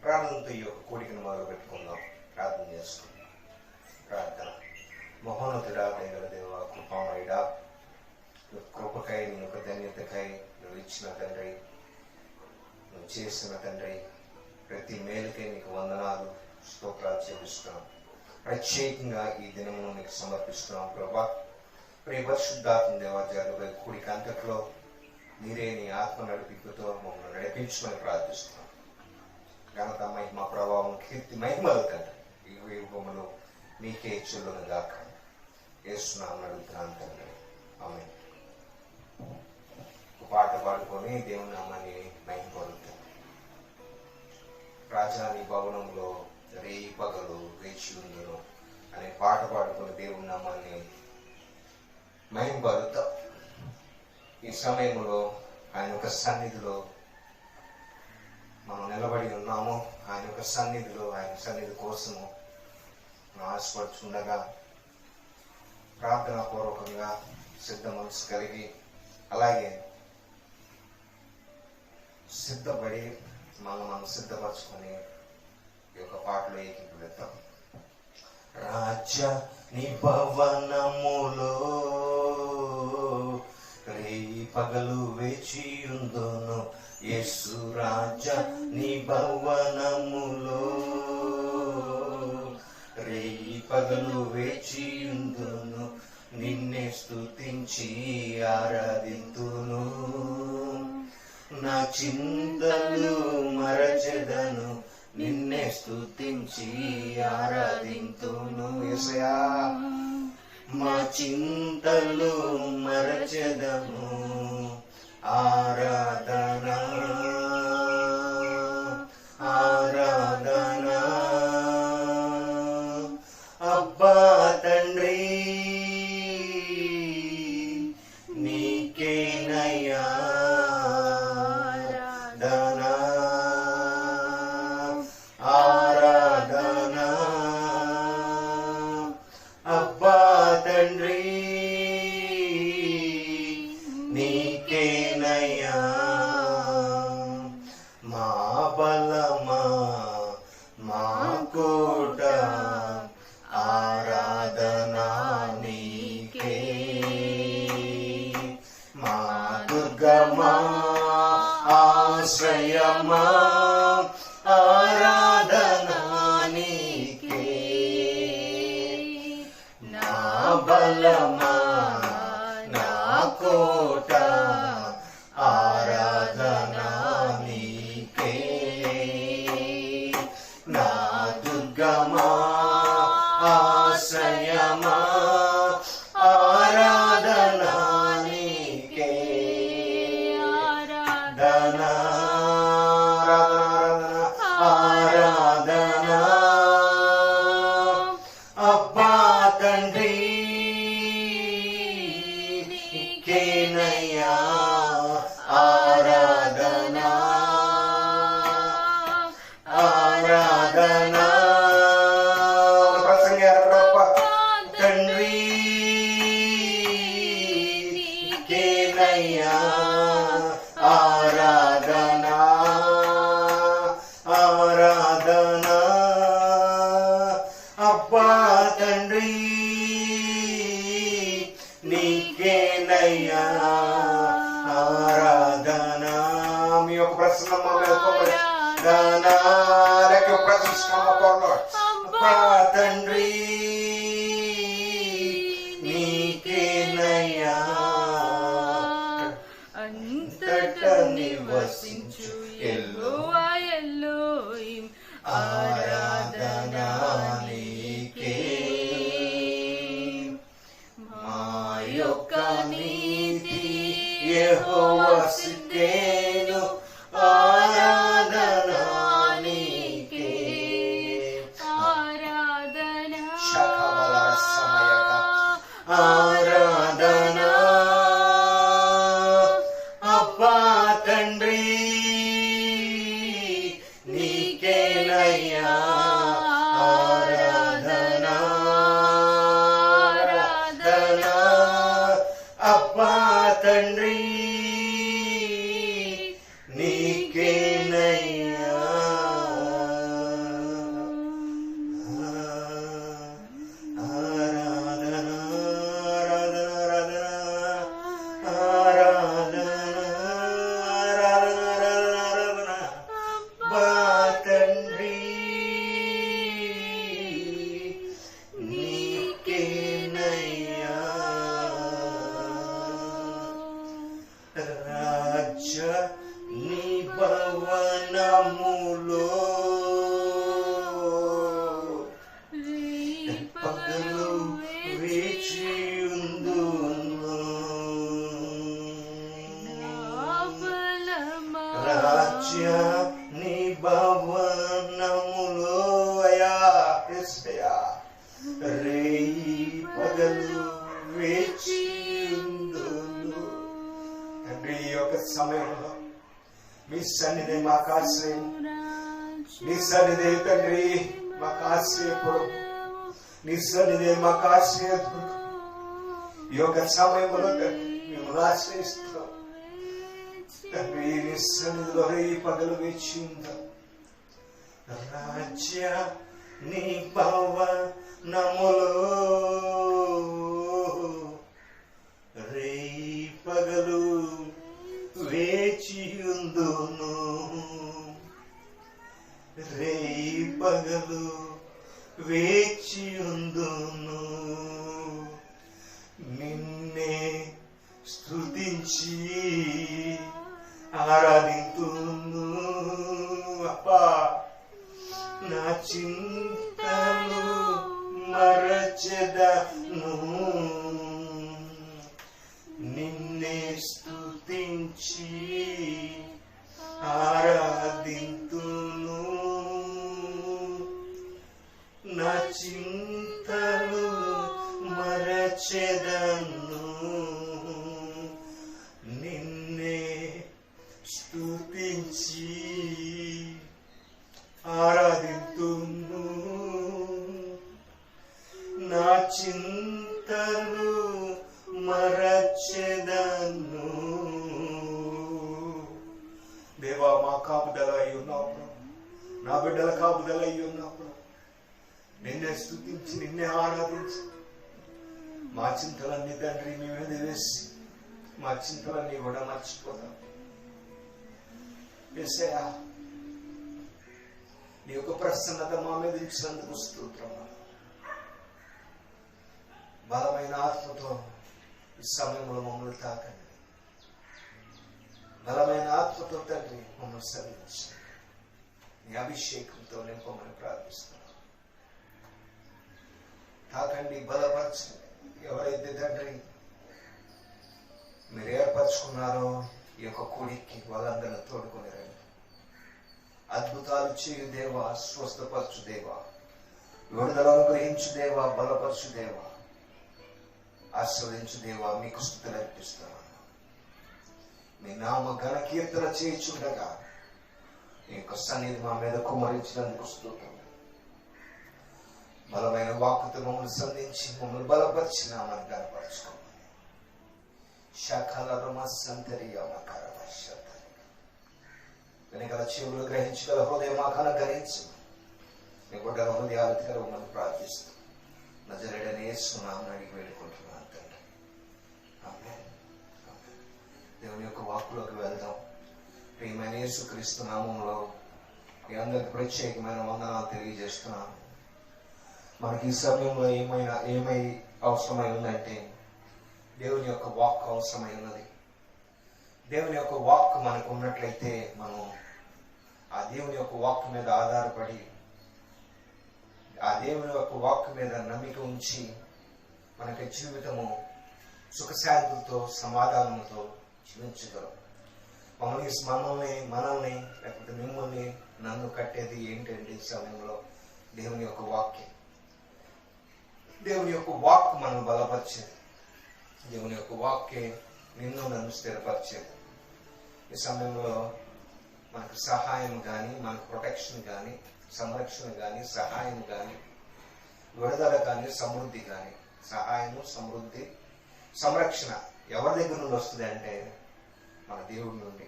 ప్రార్థనతో ఈ యొక్క కోరికను మొదలు పెట్టుకుందాం. ప్రార్థన చేసుకుందాం. ప్రార్థన. మహోన్నతుడా, దయగల దేవా, కృపామయుడా, కృపకై, నీ యొక్క ధన్యతకై నువ్వు ఇచ్చిన తండ్రి, నువ్వు చేసిన తండ్రి, ప్రతి మేలుకై నీకు వందనాలు, స్తోత్రాలు చెల్లిస్తున్నాం. ప్రత్యేకంగా ఈ దినమును నీకు సమర్పిస్తున్నాం ప్రభా. ప్రియ పరిశుద్ధాత్మ దేవా, జరుగుబోయే కూడిక అంతట్లో మీరే నీ ఆత్మ నడిపింపుతో మమ్మల్ని నడిపించమని ప్రార్థిస్తున్నాం. ఘనత, మహిమ, ప్రభావం, కీర్తి, మహిమలు తండ్రి ఈ యుగములో మీకే చెల్లును గాక. యేసునామమున అడుగుతున్నాను తండ్రి, ఆమేన్. ఒక పాట పాడుకొని దేవుని నామాన్ని మహిమపరుద్దాం. రాజధాని భవనంలో రేయి పగలు వేచి ఉందును అనే పాట పాడుకొని దేవుని నామాన్ని మహిమపరుద్దాం. ఈ సమయంలో ఆయన యొక్క సన్నిధిలో మనం నిలబడి ఉన్నాము. ఆయన యొక్క సన్నిధిలో, ఆయన సన్నిధి కోసము మనం ఆశపడుతుండగా ప్రార్థనా పూర్వకంగా సిద్ధ మనసు కలిగి, అలాగే సిద్ధపడి మనం సిద్ధపరచుకొని ఈ యొక్క పాటలో ఏకీభవిద్దాం. రాజ్య నిభవనములో రేయి పగలు వేచియుందును, యేసు రాజ్య నిభవనములో రేయి పగలు వేచియుందును, నిన్నే స్తుతించి ఆరాధింతును, నా చింతలు మరచెదను, నిన్నే స్తుతించి ఆరాధింతును. యేసయ్యా, మా చింతలు మరచెదము, ఆరాధన ఆరాధన. అబ్బా తండ్రి నీకేనయ్యా ఆరాధన ఆరాధన. అబ్బా తండ్రి నీకేనయ్యా, మా బలమా మా కోట, ఆరాధన నీకే, మా దుర్గమా ఆశ్రయమా, ఆరాధన నీకే, నా బలమా నా కోట, ఆరాధన నీకే, నా దుర్గమా ఆశ్రయమా, ఆరాధన నీకే, ఆరాధన ఆరాధన. అబ్బా తండ్రి నీకేనయ్యా ఆరాధన ఆరాధన. తండ్రి నీకేనయ్యా ఆరాధన ఆరాధన. అబ్బా తండ్రి నీకేనయ్యా ఆరాధన. మీ యొక్క ప్రశ్న తండ్రి నీకేనయ్యా అంతట నివసించు యెహోవా ఎలోహిం, ఆరాధన నీకే, మా యొక్క నీతి యెహోవా సిద్ధేను, ఆరాధన నీకే, ఆరాధన ఆరాధన. అబ్బా తండ్రి నీకేనయ్యా ఆరాధన ఆరాధన. అబ్బా తండ్రి నీకేనయ్యా రాజ్య నీ భవనములో అయా యేసయ్యా రేయి పగలు వేచియుందును. తండ్రి ఈ యొక్క సమయంలో మీ సన్నిధి మాకు ఆశ్రయం, నీ సన్నిధి తండ్రి మాకు ఆశ్రయపురం, నీ సన్నిధి మాకు ఆశ్రయపురం. ఈ యొక్క సమయంలో తండ్రి మేము ఆశ్రయిస్తున్నాం తండ్రి. నీ సన్నిధిలో రేయి పగలు వేచి ఉందాం. రాజ్య నీ భవనములో రేయి పగలు వేచియుందును. రేయి పగలు వేచియుందును. నిన్నే స్తుతించి ఆరాధింతును. అప్పా నా చింతను మరచెదను. నిన్నే స్తుతించి ఆరాధింతును. నా చింతను మరచెదను. నిన్నే స్తుతించి ఆరాధింతును. నా చింతను మరచెదను. దేవా మా కాపుదల అయి ఉన్నప్పుడు, నా బిడ్డల కాపుదల అయి ఉన్నప్పుడు నిన్నే స్తుతించి నిన్నే ఆరాధించి మా చింతలన్నీ తండ్రి మీ మీద వేసి మా చింతలన్నీ కూడా మర్చిపోతాం. యేసయ్యా నీ యొక్క ప్రసన్నత మా మీద ఇచ్చినందుకు స్తోత్రం. బలమైన ఆత్మతో ఈ సమయంలో మమ్మల్ని తాకండి. బలమైన ఆత్మతో తండ్రి మమ్మల్ని సన్నిధించండి. నీ అభిషేకంతో నింపమని ప్రార్థిస్తున్నాను. తాకండి, బలపరచండి. ఎవరైతే తండ్రి మీరు ఏర్పరచుకున్నారో ఈ యొక్క కూడికి వాళ్ళందరినీ తోడుకొని రండి. అద్భుతాలు చేయు దేవా, స్వస్థపరచు దేవా, విడుదల అనుగ్రహించు దేవా, బలపరచు దేవా, ఆస్వాదించు దేవా, మీకు స్తుతులు అర్పిస్తున్నాను. మీ నామ ఘన కీర్తన చేయించుండగా మీ యొక్క సన్నిధి మా మీద కుమరించినందుకు స్తోత్రం. బలమైన వాక్కుతో మమ్మల్ని సంధించి మమ్మల్ని బలపరిచి నామాన్ని గనపరచుకోమని శాఖల వెనకల చెవులు గ్రహించగల హృదయం మాకన గ్రహించు. మీ గుడ్డల హృదయాలు తెరవమని ప్రార్థిస్తూ నజరేయుడైన యేసు నామమున అడిగి వేడుకుంటున్నాను తండ్రి. ఆమేన్. దేవుని యొక్క వాక్కులోకి వెళ్దాం. ప్రియమైన యేసుక్రీస్తు నామములో మీ అందరికి ప్రత్యేకమైన వందనాలు తెలియజేస్తున్నాను. మనకి ఈ సమయంలో ఏమై అవసరమై ఉందంటే దేవుని యొక్క వాక్ అవసరమై ఉన్నది. దేవుని యొక్క వాక్ మనకు ఉన్నట్లయితే మనం ఆ దేవుని యొక్క వాక్ మీద ఆధారపడి ఆ దేవుని యొక్క వాక్ మీద నమ్మిక ఉంచి మనకి జీవితము సుఖశాంతులతో సమాధానంతో జీవించగలం. మనల్ని లేకపోతే మిమ్మల్ని నన్ను కట్టేది ఏంటంటే ఈ సమయంలో దేవుని యొక్క వాక్యం. దేవుని యొక్క వాక్ మనం బలపరిచేది. దేవుని యొక్క వాక్యే నిన్ను నన్ను స్థిరపరిచేది. ఈ సమయంలో మనకు సహాయం కానీ, మనకు ప్రొటెక్షన్ కానీ, సంరక్షణ కానీ, సహాయం కానీ, విడుదల కానీ, సమృద్ధి కానీ, సహాయము, సమృద్ధి, సంరక్షణ ఎవరి దగ్గర నుండి వస్తుంది అంటే మన దేవుడి నుండి.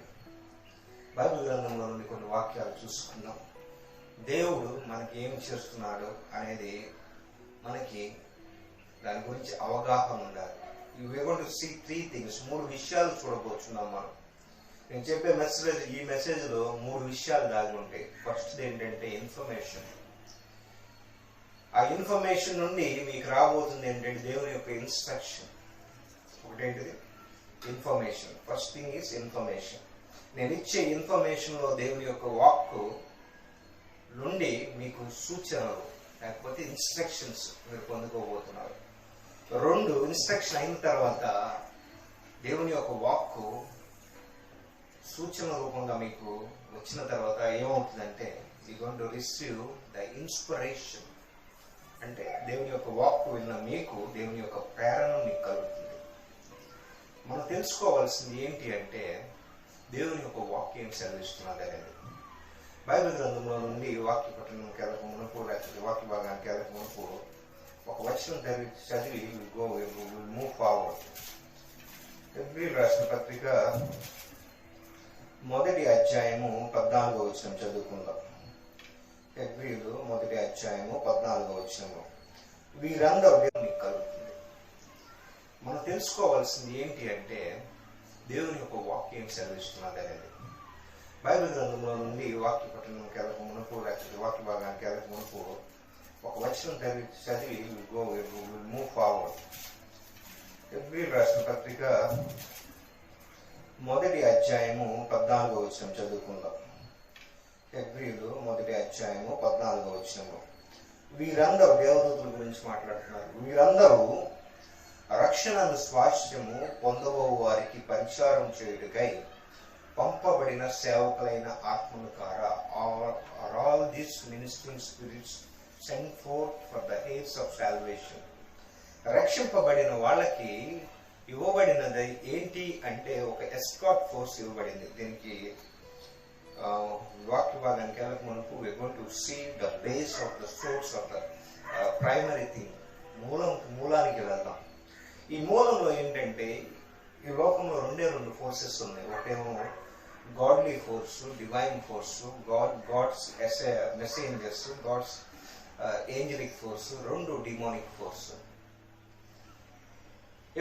బైబిల్ గ్రంథంలో నుండి కొన్ని వాక్యాలు చూసుకుందాం. దేవుడు మనకి ఏం చేస్తున్నాడు అనేది మనకి దాని గురించి అవగాహన ఉండాలి. We want to see 3 things. 3 విషయాలు చూడబోతున్నాం మనం. నేను చెప్పే ఈ మెసేజ్ లో 3 విషయాలు దాగి ఉంటాయి. ఫస్ట్ ఏంటంటే ఇన్ఫర్మేషన్. ఆ ఇన్ఫర్మేషన్ నుండి మీకు రాబోతుంది ఏంటంటే దేవుని యొక్క ఇన్స్ట్రక్షన్. ఒకటేంటిది information. First thing is information. నేను ఇచ్చే ఇన్ఫర్మేషన్ లో దేవుని యొక్క వాక్ నుండి మీకు సూచనలు లేకపోతే ఇన్స్ట్రక్షన్స్ మీరు పొందుకోబోతున్నారు. 2 ఇన్స్ట్రక్షన్ అయిన తర్వాత దేవుని యొక్క వాక్ సూచన రూపంగా మీకు వచ్చిన తర్వాత ఏమవుతుందంటే you going to receive the inspiration. అంటే దేవుని యొక్క వాక్కు విన్న మీకు దేవుని యొక్క ప్రేరణ మీకు కలుగుతుంది. మనం తెలుసుకోవాల్సింది ఏంటి అంటే దేవుని యొక్క వాక్యం ఏం సెలవిస్తున్నది అనేది. బైబిల్ గ్రంథంలో నుండి వాక్య పట్టణంకి వెళ్ళక మునుపు లేకపోతే వాక్య భాగానికి వెళ్ళక మునుపు ఒక వచనం చదివి మూవ్ ఫార్వర్డ్. హెబ్రీయులకు రాసిన పత్రిక 1వ అధ్యాయము 14వ వచనం చదువుకుందాం. హెబ్రీయులు 1వ అధ్యాయము 14వ వచనము. వీరందరూ దేవునికి కలుగుతుంది. మనం తెలుసుకోవాల్సింది ఏంటి అంటే దేవుని యొక్క వాక్యం సెలవిస్తున్నది అనేది. బైబిల్ గ్రంథంలో నుండి వాక్య పట్టణంకి వెళ్ళక మునుపు లేకపోతే వాక్య భాగానికి వెళ్ళక మునుపు ఒక వచనం చదివి మూవ్ ఫార్వర్డ్. హెబ్రీయులకు రాసిన పత్రిక 1వ అధ్యాయము 14వ వచనం చదువుకుందాం. హెబ్రీయులు 1వ అధ్యాయము 14వ వచనము. వీరందరూ దేవదూతల గురించి మాట్లాడుతున్నారు. వీరందరూ రక్షణను స్వాస్థ్యము పొందబో వారికి పరిచారం చేయుటకై పంపబడిన సేవకులైన ఆత్మల ద్వారా all these ministering spirits send forth for the heirs of salvation. రక్షింపబడిన వాళ్ళకి ఇవ్వబడినది ఏంటి అంటే ఒక ఎస్కార్ట్ ఫోర్స్ ఇవ్వబడింది. దీనికి వాక్య భాగానికి వెళ్ళక మనకు we are going to see the base of the source of the primary thing. మూలానికి వెళ్దాం. ఈ మూలంలో ఏంటంటే ఈ లోకంలో రెండు ఫోర్సెస్ ఉన్నాయి. ఒకటేమో godly force, divine force, god's messengers, god's angelic force, రెండు డిమోనిక్ ఫోర్స్.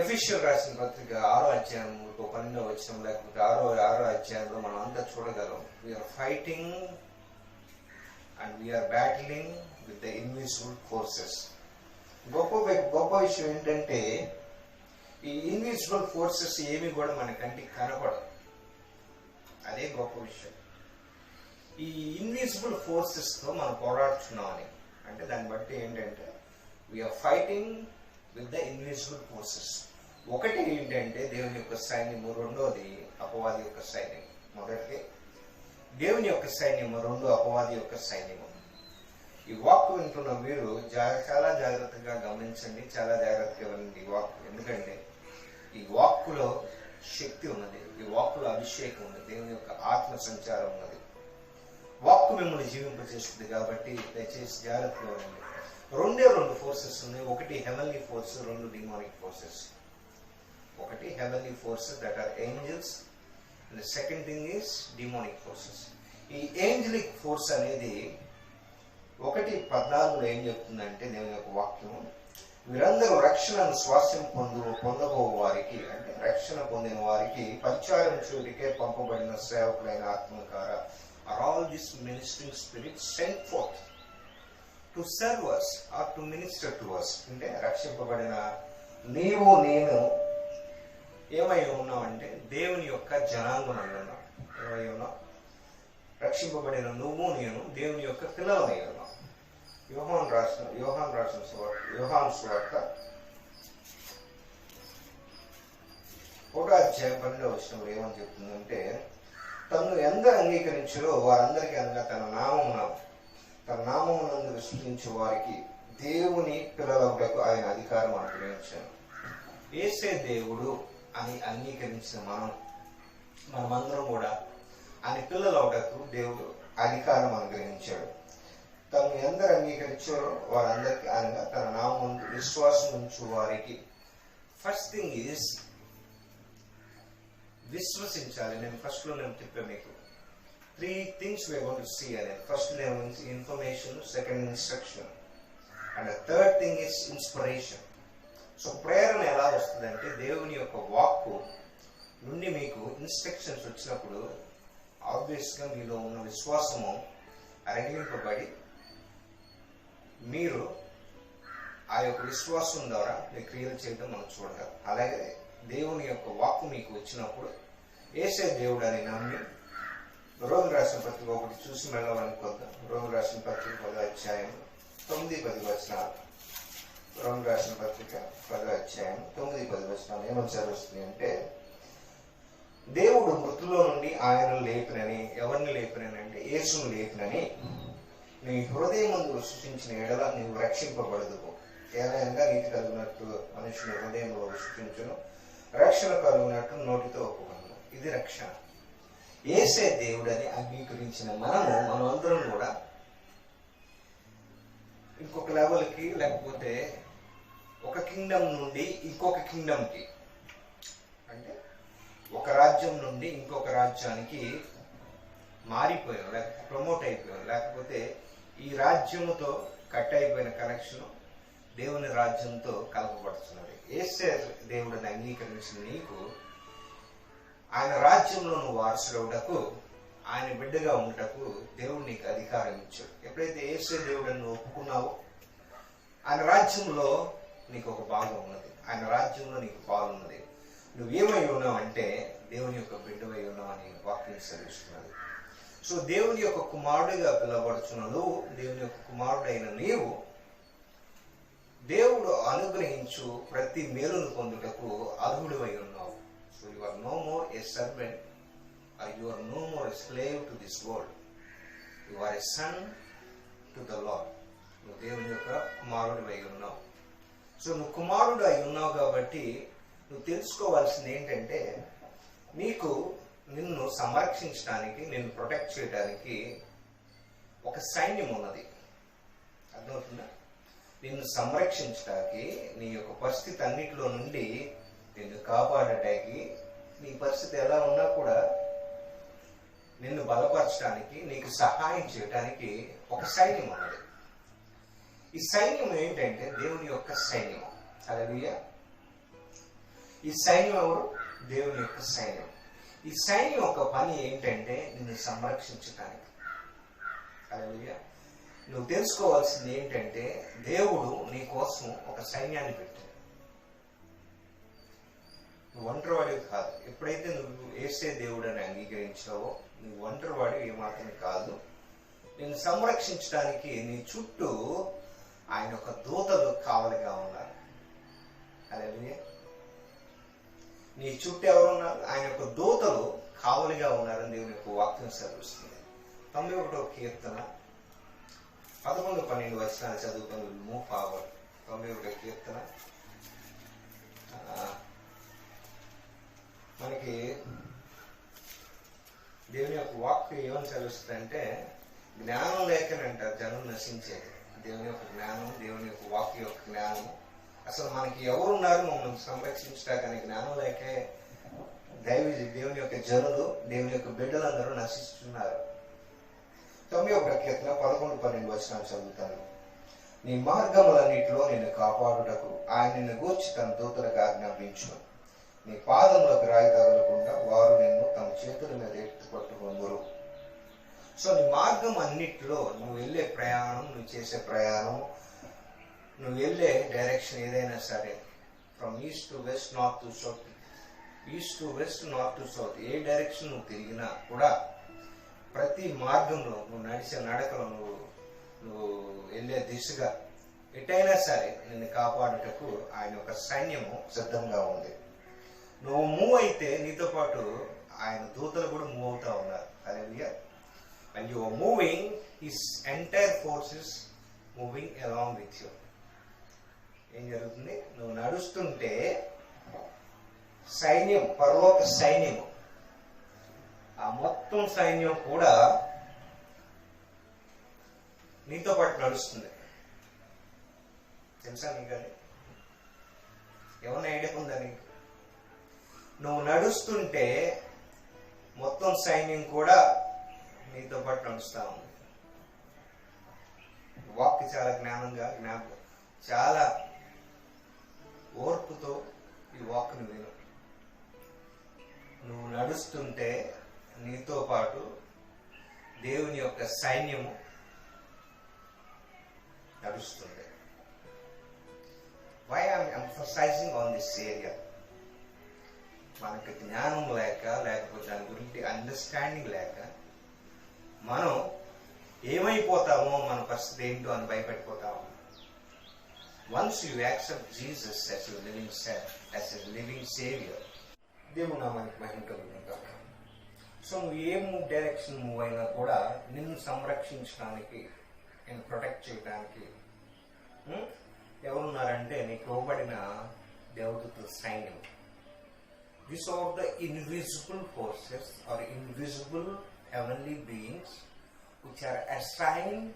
ఎఫెసీయులకు రాసిన పత్రిక 6వ అధ్యాయం 12వ వచనం లేకపోతే 6వ అధ్యాయంలో మనం అంతా చూడగలం. We are fighting and we are battling with the invisible forces. గొప్ప విషయం ఏంటంటే ఈ ఇన్విజిబుల్ ఫోర్సెస్ ఏమి కూడా మన కంటికి కనపడదు. అదే గొప్ప విషయం. ఈ ఇన్విజిబుల్ ఫోర్సెస్ తో మనం పోరాడుతున్నామని అంటే దాన్ని బట్టి ఏంటంటే we are fighting with the invisible forces. ఒకటి ఏంటంటే దేవుని యొక్క సైన్యము, రెండోది అపవాది యొక్క సైన్యం. మొదటిది దేవుని యొక్క సైన్యము, రెండు అపవాది యొక్క సైన్యము. ఈ వాక్కు వింటున్న మీరు చాలా జాగ్రత్తగా గమనించండి, చాలా జాగ్రత్తగా వినండి ఈ వాక్కు. ఎందుకంటే ఈ వాక్కులో శక్తి ఉన్నది, ఈ వాక్కులో అభిషేకం ఉన్నది, దేవుని యొక్క ఆత్మ సంచారం ఉన్నది. వాక్కు మిమ్మల్ని జీవింపచేస్తుంది కాబట్టి దయచేసి జాగ్రత్తగా ఉండండి. రెండు ఫోర్సెస్ ఉన్నాయి. ఒకటి హెవెన్లీ ఫోర్స్, రెండు డిమోనిక్ ఫోర్సెస్. ఒకటి heavenly force that are angels and second thing is demonic forces. ఈ ఏంజలిక్ ఫోర్స్ అనేది 1:14 ఏం చెప్తుందంటే దేవుని యొక్క వాక్యం, వీరందరూ రక్షణను స్వాస్థ్యం పొందబో వారికి అంటే రక్షణ పొందిన వారికి పరిచారం చూడికే పంపబడిన సేవకులైన ఆత్మకార or all this ministering spirit sent forth to serve us or to minister to us. అంటే రక్షింపబడిన నీవు నేను ఏమై ఉన్నామంటే దేవుని యొక్క జనాంగం అన్నాం. ఏమై ఉన్నాం? రక్షింపబడిన నువ్వు నేను దేవుని యొక్క పిల్లలమై ఉన్నాం. యోహాను రాసిన సువార్త 1వ అధ్యాయం 12వ వచనంలో ఏమని చెప్తుందంటే, తను ఎందరు అంగీకరించారో వారందరికీ అనగా తన నామమునందు విశ్వసించే వారికి దేవుని పిల్లలకు ఆయన అధికారం అనుగ్రహించాను. యేసే దేవుడు అని అంగీకరించిన మనమందరం కూడా ఆయన పిల్లలవుటకు దేవుడు అధికారం అనుగ్రహించాడు. తను ఎందరు అంగీకరించారో వారందరికీ అనగా తన నామం విశ్వాసం ఉంచు వారికి. ఫస్ట్ థింగ్ ఈజ్ విశ్వసించాలి. నేను చెప్పాను మీకు 3 things we are going to see అనేది. First information, second instruction and third thing is inspiration. So ప్రేరణ ఎలా వస్తుందంటే దేవుని యొక్క వాక్కు నుండి మీకు ఇన్స్ట్రక్షన్స్ వచ్చినప్పుడు ఆబ్వియస్గా మీలో ఉన్న విశ్వాసము అరగిలింపబడి మీరు ఆ యొక్క విశ్వాసం ద్వారా మీ క్రియలు చేయడం మనం చూడగలం. అలాగే దేవుని యొక్క వాక్కు మీకు వచ్చినప్పుడు యేసే దేవుడు అని నమ్మి రోమిలకు రాసిన పత్రిక 1 చూసి వెళ్ళాలనుకుందాం. రోమిలకు రాసిన పత్రిక 10వ అధ్యాయం 9-10 వచనాలు. రోమిలకు రాసిన పత్రిక 10వ అధ్యాయం 9-10 వచనాలు ఏమని చదువుతుంది అంటే, దేవుడు మృతుల్లో నుండి ఆయన లేపినని, ఎవరిని లేపినని అంటే యేసును లేపినని నీ హృదయం ముందు సృష్టించిన ఎడల నీవు రక్షింపబడదు. ఏలైనా నీతి కలిగినట్టు మనుషుని హృదయంలో సృష్టించును, రక్షణ కలుగునట్టు నోటితో ఒప్పుకొను. ఇది రక్షణ. యేసే దేవుడని అంగీకరించిన మనమందరం కూడా ఇంకొక లెవెల్కి, లేకపోతే ఒక కింగ్డమ్ నుండి ఇంకొక కింగ్డమ్కి, అంటే ఒక రాజ్యం నుండి ఇంకొక రాజ్యానికి మారిపోయాం, లేకపోతే ప్రమోట్ అయిపోయాం, లేకపోతే ఈ రాజ్యముతో కట్ అయిపోయిన కనెక్షన్ దేవుని రాజ్యంతో కలపబడుతున్నది. యేసే దేవుడిని అంగీకరించిన నీకు ఆయన రాజ్యంలో నువ్వు వారసుడవుటకు, ఆయన బిడ్డగా ఉండటకు దేవుడు నీకు అధికారం ఇచ్చాడు. ఎప్పుడైతే యేసే దేవుడిని నువ్వు ఒప్పుకున్నావో ఆయన రాజ్యంలో నీకు ఒక భాగం ఉన్నది, ఆయన రాజ్యంలో నీకు పాలున్నది. నువ్వేమై ఉన్నావు అంటే దేవుని యొక్క బిడ్డవై ఉన్నావు అని వాక్యం సెలవిస్తున్నది. సో దేవుని యొక్క కుమారుడిగా పిలువబడుచున్న నువ్వు, దేవుని యొక్క కుమారుడైన నీవు దేవుడు అనుగ్రహించు ప్రతి మేలును పొందుటకు అర్హుడివై ఉన్నావు. So you are no more a servant, or you are no more a slave to this world. You are a son to the Lord. నువ్వు దేవుని యొక్క కుమారుడు అయి ఉన్నావు. సో నువ్వు కుమారుడు అయి ఉన్నావు కాబట్టి నువ్వు తెలుసుకోవాల్సింది ఏంటంటే, నీకు నిన్ను సంరక్షించడానికి, నిన్ను ప్రొటెక్ట్ చేయడానికి ఒక సైన్యం ఉన్నది. అర్థమవుతుందా? నిన్ను సంరక్షించడానికి, నీ యొక్క పరిస్థితి అన్నిటిలో నుండి నిన్ను కాపాడటానికి, నీ పరిస్థితి ఎలా ఉన్నా కూడా నిన్ను బలపరచడానికి, నీకు సహాయం చేయడానికి ఒక సైన్యం ఉన్నది. ఈ సైన్యం ఏంటంటే దేవుని యొక్క సైన్యం. హల్లెలూయా. ఈ సైన్యం ఎవరు? దేవుని యొక్క సైన్యం. ఈ సైన్యం యొక్క పని ఏంటంటే నిన్ను సంరక్షించడానికి. హల్లెలూయా. నువ్వు తెలుసుకోవాల్సింది ఏంటంటే, దేవుడు నీ కోసం ఒక సైన్యాన్ని పెట్టాడు. నువ్వు ఒంటరివాడివి కాదు. ఎప్పుడైతే నువ్వు యేసే దేవుడు అని అంగీకరించావో నువ్వు ఒంటరివాడివి ఏమాత్రం కాదు. నిన్ను సంరక్షించడానికి నీ చుట్టూ ఆయన యొక్క దూతలు కావలిగా ఉన్నారు. హల్లెలూయా. నీ చుట్టూ ఎవరున్నారు? ఆయన యొక్క దూతలు కావలిగా ఉన్నారని దేవుని యొక్క వాక్యం సెలవిస్తుంది. 91వ కీర్తన 11-12 వచనాలు చదువుకొని మూవ్ ఫార్వర్డ్. 91వ కీర్తన మనకి దేవుని యొక్క వాక్యం ఏమని చదువుతుందంటే, జ్ఞానం లేకనే అంటారు జనం నశించేది. దేవుని యొక్క జ్ఞానం, దేవుని యొక్క వాక్యం యొక్క జ్ఞానం, అసలు మనకి ఎవరున్నారు మమ్మల్ని సంరక్షించడానికి జ్ఞానం లేకే దేవుని యొక్క జనులు, దేవుని యొక్క బిడ్డలందరూ నశిస్తున్నారు. 91వ కీర్తన 11-12 వచనాలు చదువుతాను. నీ మార్గములన్నిటిలో నిన్ను కాపాడుటకు ఆయన నిన్ను గూర్చి తన దూతలకు ఆజ్ఞాపించును. నీ పాదములకు రాయి తగలకుండా వారు నిన్ను తమ చేతుల మీద ఎత్తి పట్టుకొందురు. సో నీ మార్గం అన్నిటిలో నువ్వు వెళ్ళే ప్రయాణం, నువ్వు చేసే ప్రయాణం, నువ్వు వెళ్ళే డైరెక్షన్ ఏదైనా సరే, from east to west, north to south, east to west, north to south, A direction నువ్వు తిరిగినా కూడా ప్రతి మార్గంలో నువ్వు నడిచే నడకలో, నువ్వు వెళ్ళే దిశగా ఎటైనా సరే నిన్ను కాపాడుటకు ఆయన యొక్క సైన్యము సిద్ధంగా ఉంది. నువ్వు మూవ్ అయితే నీతో పాటు ఆయన దూతలు కూడా మూవ్ అవుతా ఉన్నారు. హల్లెలూయా. When you are moving, his entire force is moving along with you. ఏం జరుగుతుంది? నువ్వు నడుస్తుంటే సైన్యం, పరలోక సైన్యం, ఆ మొత్తం సైన్యం కూడా నీతో పాటు నడుస్తుంది. తెలుసా నీకు? అది ఏమన్నా ఐడియా ఉందా నీకు? నువ్వు నడుస్తుంటే మొత్తం సైన్యం కూడా నీతో పాటు నడుస్తా ఉంది. వాక్ చాలా జ్ఞానంగా, చాలా ఓర్పుతో ఈ వాక్ను విను. నువ్వు నడుస్తుంటే నీతో పాటు దేవుని యొక్క సైన్యము నడుస్తుంది. Why I am emphasizing on this area? మనకి జ్ఞానం లేక, లేకపోతే దాని గురించి అండర్స్టాండింగ్ లేక మనం ఏమైపోతామో, మన పరిస్థితి ఏంటో అని భయపడిపోతాము. Once you accept Jesus as your living Savior, దేవుడు నామానికి మహిమ కలుగును గాక. సో నువ్వు ఏ డైరెక్షన్ మూవ్ అయినా కూడా నిన్ను సంరక్షించడానికి, నేను ప్రొటెక్ట్ చేయడానికి ఎవరున్నారంటే నీకు ఇవ్వబడిన దేవదూతల సైన్యం. These are the invisible forces or invisible heavenly beings which are assigned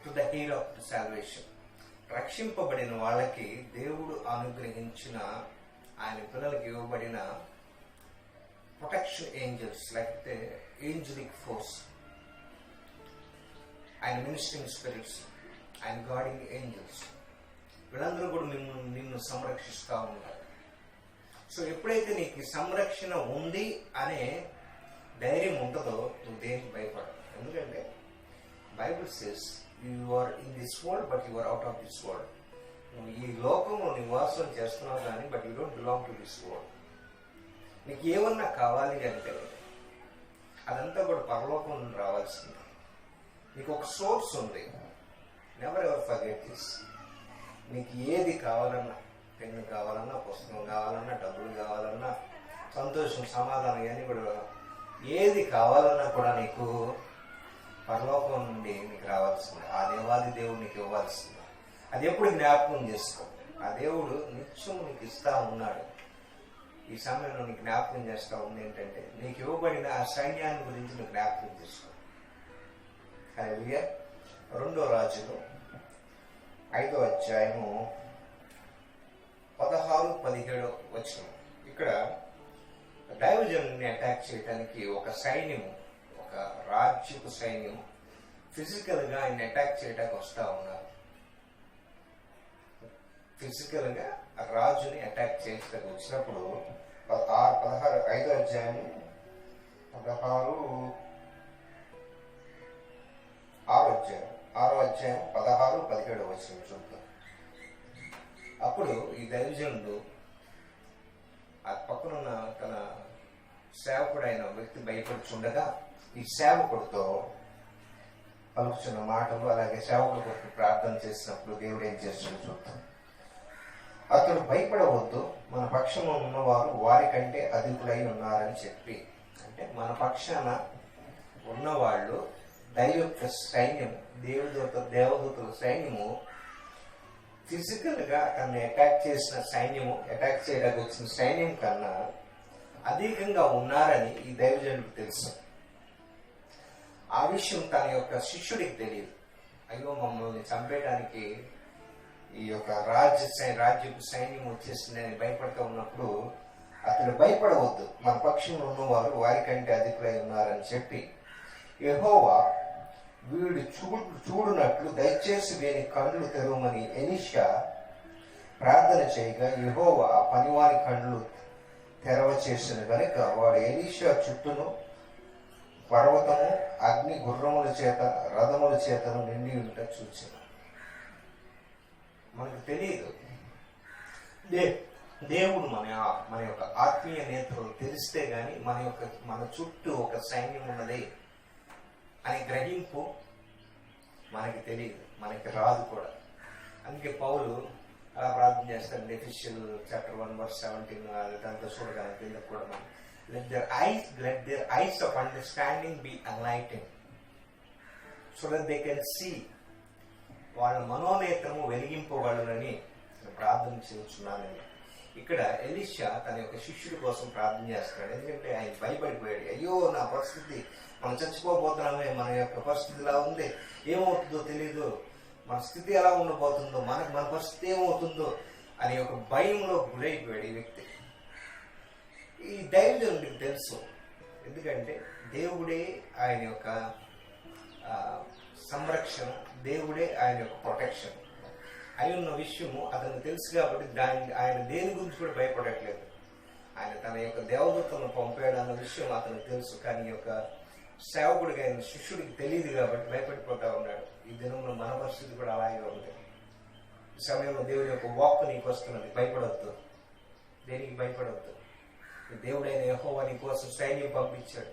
to the heir of the salvation. రక్షింపబడిన వాళ్ళకి దేవుడు అనుగ్రహించిన, ఆయన పిల్లలకి ఇవ్వబడిన ప్రొటెక్షన్ ఏంజల్స్, లేకపోతే ఏంజలిక్ ఫోర్స్, ఆయన మినిస్టరింగ్ స్పిరిట్స్, ఆయన గార్డింగ్ ఏంజల్స్, వీళ్ళందరూ కూడా నిన్ను సంరక్షిస్తూ ఉంటారు. సో ఎప్పుడైతే నీకు సంరక్షణ ఉంది అనే ధైర్యం ఉంటుందో నువ్వు దేనికి భయపడవు. ఎందుకంటే Bible says you are in this world but you are out of this world. నువ్వు ఈ లోకంలో నివాసం చేస్తున్నావు కానీ but you don't belong to this world. నీకు ఏమన్నా కావాలి అంటే అదంతా కూడా పరలోకం నుండి రావాల్సింది. నీకు ఒక సోర్స్ ఉంది. Never ever forget this. నీకు ఏది కావాలన్నా, పెన్ను కావాలన్నా, పుస్తకం కావాలన్నా, డబ్బులు కావాలన్నా, సంతోషం, సమాధానం ఇవన్నీ కూడా ఏది కావాలన్నా కూడా నీకు పరలోకం నుండి నీకు రావాల్సింది. ఆ దేవాది దేవుడు నీకు ఇవ్వాల్సింది. అది ఎప్పుడు జ్ఞాపకం చేసుకో. ఆ దేవుడు నిత్యం నీకు ఇస్తా ఉన్నాడు. ఈ సమయంలో నీకు జ్ఞాపకం చేస్తా ఉంది ఏంటంటే నీకు ఇవ్వబడిన ఆ సైన్యాన్ని గురించి నువ్వు జ్ఞాపకం చేసుకో. హల్లెలూయా. 2 రాజులు 5వ అధ్యాయము 16-17 వచనం. ఇక్కడ దైవజనుని అటాక్ చేయడానికి ఒక సైన్యము, ఒక రాజ్యపు సైన్యం ఫిజికల్ గా ఆయన అటాక్ చేయడానికి వస్తా ఉన్నారు. ఫిజికల్ గా రాజుని అటాక్ చేయడానికి వచ్చినప్పుడు 5వ అధ్యాయం 16-17 వచ్చిన చూద్దాం. అప్పుడు ఈ దైవజనుడు ఆ పక్కనున్న తన సేవకుడైన వ్యక్తి భయపడుచుండగా ఈ సేవకుడితో పలుకుచున్న మాటలు, అలాగే సేవకుడు కొరకు ప్రార్థన చేసినప్పుడు దేవుడు ఏం చేస్తుందో చూద్దాం. అతడు భయపడవద్దు, మన పక్షంలో ఉన్నవారు వారికంటే అధికులై ఉన్నారని చెప్పి, అంటే మన పక్షాన ఉన్నవాళ్ళు దైవ సైన్యం, దేవదూతల సైన్యము ఫిజికల్ గా తను అటాక్ చేసిన సైన్యము, అటాక్ చేయడానికి వచ్చిన సైన్యం కన్నా అధికంగా ఉన్నారని ఈ దైవజనుడికి తెలుసు. ఆ విషయం తన యొక్క శిష్యుడికి తెలియదు. అయ్యో మమ్మల్ని చంపేయడానికి ఈ యొక్క రాజ్యపు సైన్యం వచ్చేసిందని భయపడుతూ ఉన్నప్పుడు అతడు భయపడవద్దు, మన పక్షంలో ఉన్నవారు వారికంటే అధికులై ఉన్నారని చెప్పి, యెహోవా వీడు చూడునట్లు దయచేసి వీని కళ్ళు తెరవమని ఎలీషా ప్రార్థన చేయగా యెహోవా పనివారి కళ్ళు తెరవ చేసిన గనుక వాడు ఎలీషా చుట్టూను పర్వతము, అగ్ని, గుర్రముల చేత, రథముల చేతను నిండి ఉంట చూచాను. మనకు తెలియదు, దేవుడు మన యొక్క ఆత్మీయ నేత్రులు తెలిస్తే గాని మన చుట్టూ ఒక సైన్యం ఉన్నది అని గ్రహింపు మనకి తెలియదు, మనకి రాదు కూడా. అందుకే పౌలు అలా ప్రార్థన చేస్తాడు. ఎఫెసీయులు చాప్టర్ 1:17 దాంతో చూడగలం. కింద కూడా మనం let their eyes of understanding be enlightened so that they can see. వాళ్ళ మనోనేత్రము వెలిగింపబడునని ప్రార్థన చేస్తున్నానని ఇక్కడ ఎలీషా తన యొక్క శిష్యుడి కోసం ప్రార్థన చేస్తున్నాడు. ఎందుకంటే ఆయన భయపడిపోయాడు. అయ్యో నా పరిస్థితి, మనం చచ్చిపోబోతున్నామే, మన యొక్క పరిస్థితి ఇలా ఉంది, ఏమవుతుందో తెలీదు, మన స్థితి ఎలా ఉండబోతుందో, మన పరిస్థితి ఏమవుతుందో అనే ఒక భయంలో గురైపోయాడు ఈ వ్యక్తి. ఈ దైవజనుడికి తెలుసు, ఎందుకంటే దేవుడే ఆయన యొక్క సంరక్షణ, దేవుడే ఆయన యొక్క ప్రొటెక్షన్ అయి ఉన్న విషయము అతనికి తెలుసు. కాబట్టి ఆయన దేని గురించి కూడా భయపడట్లేదు. ఆయన తన యొక్క దేవదూతలను పంపాడు అన్న విషయం అతనికి తెలుసు. కానీ యొక్క సేవకుడికి, ఆయన శిష్యుడికి తెలియదు కాబట్టి భయపడిపోతా ఉన్నాడు. ఈ దినంలో మన పరిస్థితి కూడా అలాగే ఉంది. ఈ సమయంలో దేవుడి యొక్క వాక్కు నీకు వస్తున్నది. భయపడవద్దు, దేనికి భయపడవద్దు. దేవుడైన యెహోవా నీ కోసం సైన్యం పంపించాడు.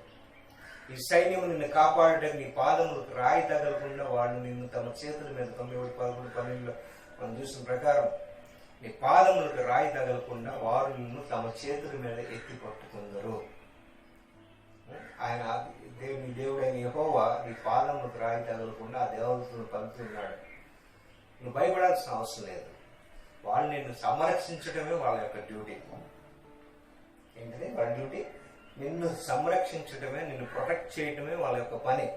ఈ సైన్యం నిన్ను కాపాడడానికి నీ పాదములకు రాయి తగలకుండా వాళ్ళు నిన్ను తమ చేతుల మీద 9:11-12 మనం చూసిన ప్రకారం నీ పాదములకు రాయి తగలకుండా వారు నిన్ను తమ చేతుల మీద ఎత్తి పట్టుకుందరు. ఆయన దేవుడైన యెహోవా నీ పాదములకు రాయి తగలకుండా ఆ దేవతను పంపుతున్నాడు. నువ్వు భయపడాల్సిన అవసరం లేదు. వాళ్ళు నిన్ను సంరక్షించడమే వాళ్ళ యొక్క డ్యూటీ. ఏంటంటే వాళ్ళ డ్యూటీ నిన్ను సంరక్షించడమే, నిన్ను ప్రొటెక్ట్ చేయడమే వాళ్ళ యొక్క పని.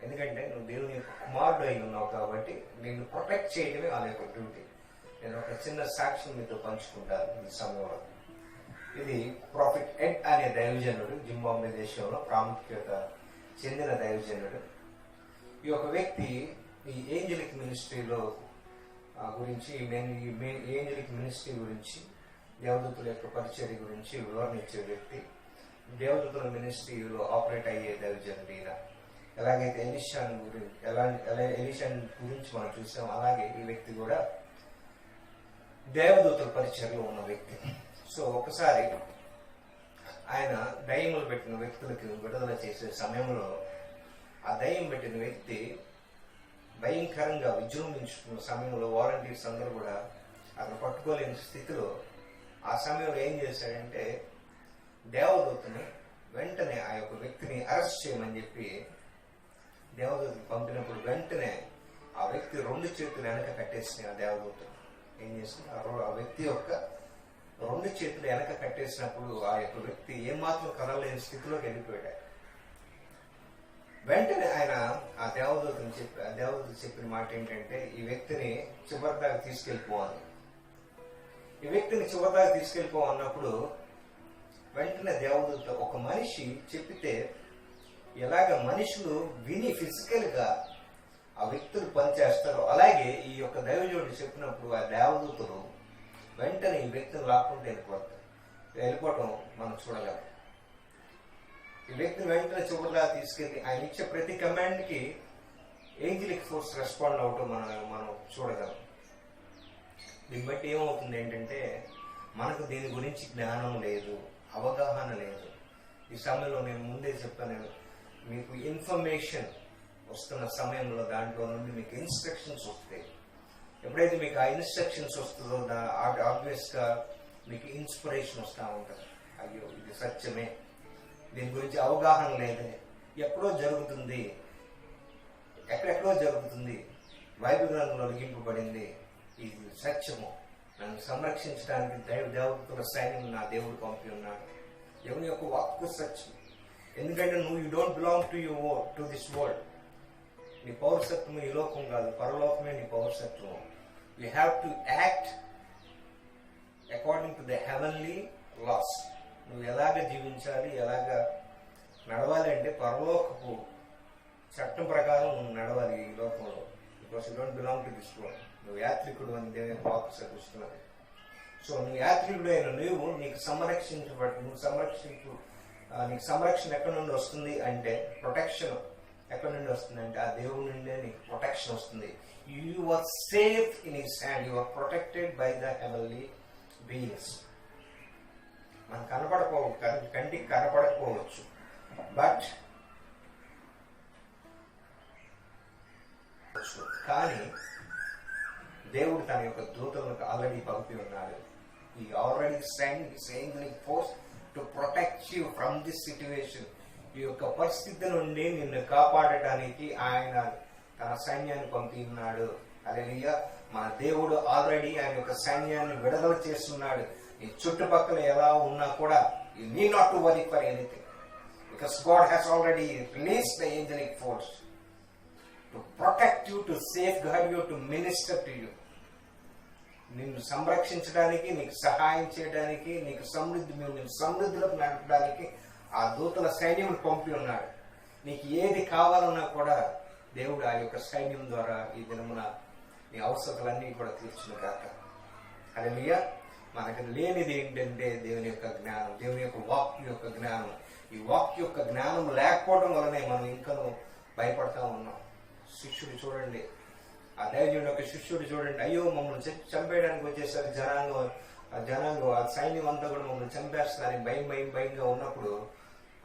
ఎందుకంటే నువ్వు దేవుని యొక్క కుమారుడు అయి ఉన్నావు కాబట్టి నిన్ను ప్రొటెక్ట్ చేయడమే వాళ్ళ యొక్క డ్యూటీ. నేను ఒక చిన్న సాక్ష్యం మీతో పంచుకుంటాను ఈ సమయంలో. ఇది ప్రాఫిట్ ఎడ్ అనే దైవజనుడు, జింబాబ్వే దేశంలో ప్రాముఖ్యత చెందిన దైవజనుడు. ఈ యొక్క వ్యక్తి ఈ ఏంజలిక్ మినిస్ట్రీలో గురించి, ఏంజలిక్ మినిస్ట్రీ గురించి, దేవదూతుల యొక్క పరిచర్య గురించి వివరణించే వ్యక్తి. దేవదూతుల మినిస్ట్రీలో ఆపరేట్ అయ్యే దైవజనుడు ఈయన. ఎలాగైతే ఎలీషాన్ గురించి మనం చూసాం, అలాగే ఈ వ్యక్తి కూడా దేవదూతుల పరిచర్యలో ఉన్న వ్యక్తి. సో ఒకసారి ఆయన దయ్యములు పెట్టిన వ్యక్తులకి విడుదల చేసే సమయంలో ఆ దయ్యం పెట్టిన వ్యక్తి భయంకరంగా విజృంభించుకున్న సమయంలో వాలంటీర్స్ అందరూ కూడా అతను పట్టుకోలేని స్థితిలో ఆ సమయంలో ఏం చేశాడంటే దేవదూతని వెంటనే ఆ యొక్క వ్యక్తిని అరెస్ట్ చేయమని చెప్పి దేవదూతని పంపినప్పుడు వెంటనే ఆ వ్యక్తి 2 చేతులు వెనక కట్టేసిన ఆ దేవదూతను ఏం చేస్తున్నారు, ఆ వ్యక్తి యొక్క 2 చేతులు వెనక కట్టేసినప్పుడు ఆ యొక్క వ్యక్తి ఏమాత్రం కదలలేని స్థితిలోకి వెళ్ళిపోయాడు. వెంటనే ఆయన ఆ దేవదూతకు చెప్పిన మాట ఏంటంటే ఈ వ్యక్తిని చివరిదాకా తీసుకెళ్ళిపోవాలి. ఈ వ్యక్తిని చివరిదాకా తీసుకెళ్ళిపోవన్నప్పుడు వెంటనే దేవదూత ఒక మనిషి చెప్పితే ఎలాగ మనుషులు విని ఫిజికల్ గా ఆ వ్యక్తులు పనిచేస్తారో అలాగే ఈ యొక్క దైవజనుడు చెప్పినప్పుడు ఆ దేవదూతలు వెంటనే ఈ వ్యక్తిని లాక్కుంటూ వెళ్ళిపోవటం మనం చూడగలం. ఈ వ్యక్తిని వెంటనే చివరిలా తీసుకెళ్ళి ఆయన ఇచ్చే ప్రతి కమాండ్ కి ఏంజలిక్ ఫోర్స్ రెస్పాండ్ అవటం మనం చూడగలం. దీన్ని బట్టి ఏమవుతుంది ఏంటంటే మనకు దీని గురించి జ్ఞానం లేదు, అవగాహన లేదు. ఈ సమయంలో నేను ముందే చెప్పాను, మీకు ఇన్ఫర్మేషన్ వస్తున్న సమయంలో దాంట్లో నుండి మీకు ఇన్స్ట్రక్షన్స్ వస్తాయి. ఎప్పుడైతే మీకు ఆ ఇన్స్ట్రక్షన్స్ వస్తుందో ఆబ్వియస్ గా మీకు ఇన్స్పిరేషన్ వస్తూ ఉంటుంది. అయ్యో ఇది సత్యమే, దీని గురించి అవగాహన లేదే, ఎక్కడో జరుగుతుంది, ఎక్కడెక్కడో జరుగుతుంది, బైబిల్ గ్రంథంలో లిఖింపబడింది, ఇది సత్యము, నన్ను సంరక్షించడానికి దేవదూతల సైన్యం నా దేవుడు పంపి ఉన్నాడు. దేవుని యొక్క వాక్కు సత్యం. ఎందుకంటే నువ్వు you don't belong to this world. నీ పౌరసత్వం ఈ లోకం కాదు, పరలోకమే నీ పౌరసత్వం. You have to act according to the heavenly laws. నువ్వు ఎలాగ జీవించాలి, ఎలాగ నడవాలి అంటే పరలోకపు చట్టం ప్రకారం నువ్వు నడవాలి ఈ లోకంలో. Because you don't belong to this world. నువ్వు యాత్రికుడు అని దేవుని వాక్కు సెలవిస్తున్నది. సో నువ్వు యాత్రికుడు అయిన నీకు నీకు సంరక్షణ ఎక్కడి నుండి వస్తుంది అంటే, ప్రొటెక్షన్ ఎక్కడి నుండి వస్తుంది అంటే ఆ దేవుడి నుండే నీకు ప్రొటెక్షన్ వస్తుంది. You are safe in his hand, you are protected by the heavenly beings. మనం కంటికి కనపడకపోవచ్చు, బట్ కానీ దేవుడు తన యొక్క దూతలకు ఆల్రెడీ పంపి ఉన్నాడు. He already sent his angelic force to protect you from this situation. ఈ యొక్క పరిస్థితి నుండి నిన్ను కాపాడటానికి ఆయన తన సైన్యాన్ని పంపి ఉన్నాడు. హల్లెలూయా. మన దేవుడు ఆల్రెడీ ఆయన యొక్క సైన్యాన్ని విడుదల చేస్తున్నాడు. ఈ చుట్టుపక్కల ఎలా ఉన్నా కూడా you need not to worry for anything, because God has already released the angelic force to protect you, to safeguard you, to minister to you. నిన్ను సంరక్షించడానికి, నీకు సహాయం చేయడానికి, నీకు సమృద్ధిలోకి నడపడానికి ఆ దూతల సైన్యం పంపి ఉన్నాడు. నీకు ఏది కావాలన్నా కూడా దేవుడు ఆ యొక్క సైన్యం ద్వారా ఈ దినమున నీ అవసరాలన్నీ కూడా తీర్చును గాక. హల్లెలూయా. మనకు లేనిది ఏంటంటే దేవుని యొక్క జ్ఞానం, దేవుని యొక్క వాక్ యొక్క జ్ఞానం. ఈ వాక్ యొక్క జ్ఞానం లేకపోవడం వలనే మనం ఇంకా భయపడతా ఉన్నాం. శిష్యుడు చూడండి, ఆ దైవజనుడు యొక్క శిష్యుడు చూడండి, అయ్యో మమ్మల్ని చంపేయడానికి వచ్చేసరి జనాంగం ఆ సైన్యం అంతా కూడా మమ్మల్ని చంపేస్తారని భయంగా ఉన్నప్పుడు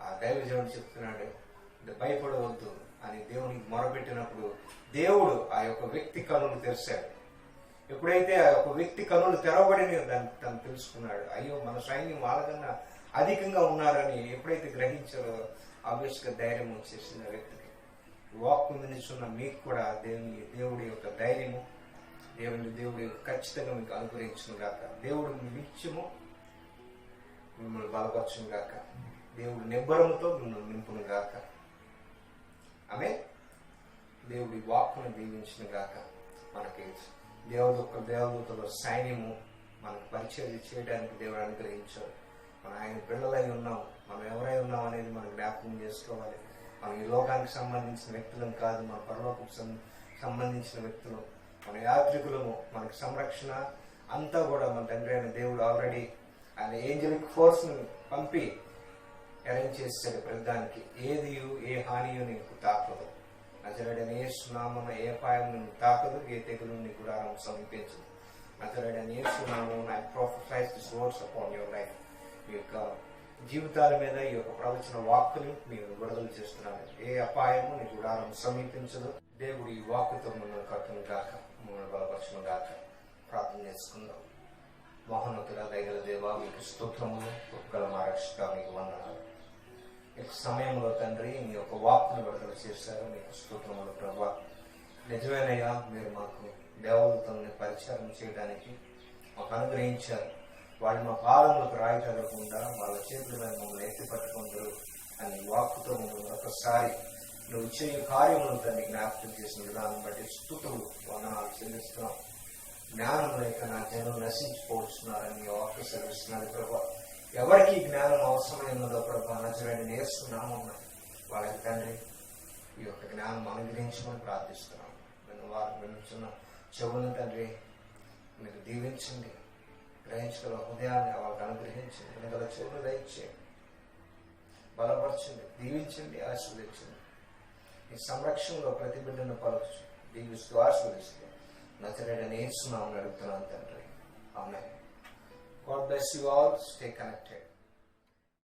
ఆ దైవజనుడు చెప్తున్నాడు, భయపడవద్దు అని దేవునికి మొరపెట్టినప్పుడు దేవుడు ఆ యొక్క వ్యక్తి కన్నులు తెరిచాడు. ఎప్పుడైతే ఒక వ్యక్తి కన్నులు తెరవబడిన దాన్ని తను తెలుసుకున్నాడు, అయ్యో మన సైన్యం వాళ్ళకన్నా అధికంగా ఉన్నారని ఎప్పుడైతే గ్రహించారో ఆబ్వియస్గా ధైర్యం వచ్చేసింది ఆ వ్యక్తికి. వాక్కు నిలుచున్న మీకు కూడా దేవుడి యొక్క ధైర్యము దేవుడి ఖచ్చితంగా మీకు అనుగ్రహించును గాక. దేవుడు నిత్యము మిమ్మల్ని బలపరచును గాక. దేవుడు నిబ్బరముతో మిమ్మల్ని నింపును గాక. ఆమె దేవుడి వాక్కును దీవించిన గాక. మనకి దేవదూతల సైన్యము మనకు పరిచయం చేయడానికి దేవుడు అనుగ్రహించాడు. మనం ఆయన పిల్లలై ఉన్నాం, మనం ఎవరై ఉన్నాం అనేది మనం జ్ఞాపకం చేసుకోవాలి. మనం ఈ లోకానికి సంబంధించిన వ్యక్తులం కాదు, మన పరలోకకు సంబంధించిన వ్యక్తులు, మన యాత్రికులము. మనకు సంరక్షణ అంతా కూడా మన తండ్రి అయిన దేవుడు ఆల్రెడీ ఆయన ఏంజలిక్ ఫోర్స్ ని పంపి అరేంజ్ చేశాడు ప్రతిదానికి. ఏ హానియో నీకు తాకదు. నజరేయుడైన యేసు నామమున ఏ అపాయం నిన్ను తాకదు, ఏ తెగులు నీ గుడారం సమీపించదు. నజరేయుడైన యేసు నామమున I prophesy these words upon your life. ఈ యొక్క జీవితాల మీద ఈ యొక్క ప్రవచన వాక్కుని మీరు విడుదల చేస్తున్నారు. ఏ అపాయము నీ గుడారం సమీపించదు. దేవుడు ఈ వాక్కుతో మిమ్మల్ని కట్టును గాక, మిమ్మల్ని బలపరచును గాక. ప్రార్థన చేసుకుందాం. మహోన్నతుడా దయగల దేవా, మీకు స్తోత్రములు, గొప్పగల మా రక్షక, మీకు వందనాలు. ఈ సమయంలో తండ్రి మీ యొక్క వాక్కును విడుదల చేశారు, మీకు స్తోత్రములు ప్రభా. నిజమేనయ్యా, మీరు మాకు దేవదూతల్ని పరిచారం చేయడానికి మాకు అనుగ్రహించారు. వాళ్ళు మా పాదములకు రాయి తగలకుండా వాళ్ళ చేతుల మీద మమ్మల్ని ఎత్తి పట్టుకుంటారు అని వాక్కుతో మమ్మల్ని ఒకసారి నువ్వు చేయు కార్యములను తన్ని జ్ఞాపకం చేసిన విధానం బట్టి స్తుతులు వందనాలు చెల్లిస్తున్నాం. జ్ఞానం లేక నా జనం నశించిపోతున్నారని వాక్కు సెలవిస్తున్నది ప్రభా. ఎవరికి జ్ఞానం అవసరమైనదో ప్రభా నజరేయుడైన యేసు నామమున వాళ్ళకి తండ్రి ఈ యొక్క జ్ఞానం అనుగ్రహించమని ప్రార్థిస్తున్నాం. నేను వారు వినుచున్న చెవులను తండ్రి మీరు దీవించండి, గ్రహించగల హృదయాన్ని వాళ్ళకి అనుగ్రహించండి, వినగల చెవులు దయచేయండి, బలపరచండి, దీవించండి, ఆశీర్వదించండి. ఈ సంరక్షణలో ప్రతి బిడ్డను పలుచు దీవిస్తూ ఆశీర్వదిస్తూ నజరేయుడైన యేసు నామమున అడుగుతున్నాను తండ్రి. ఆమేన్. God bless you all. Stay connected.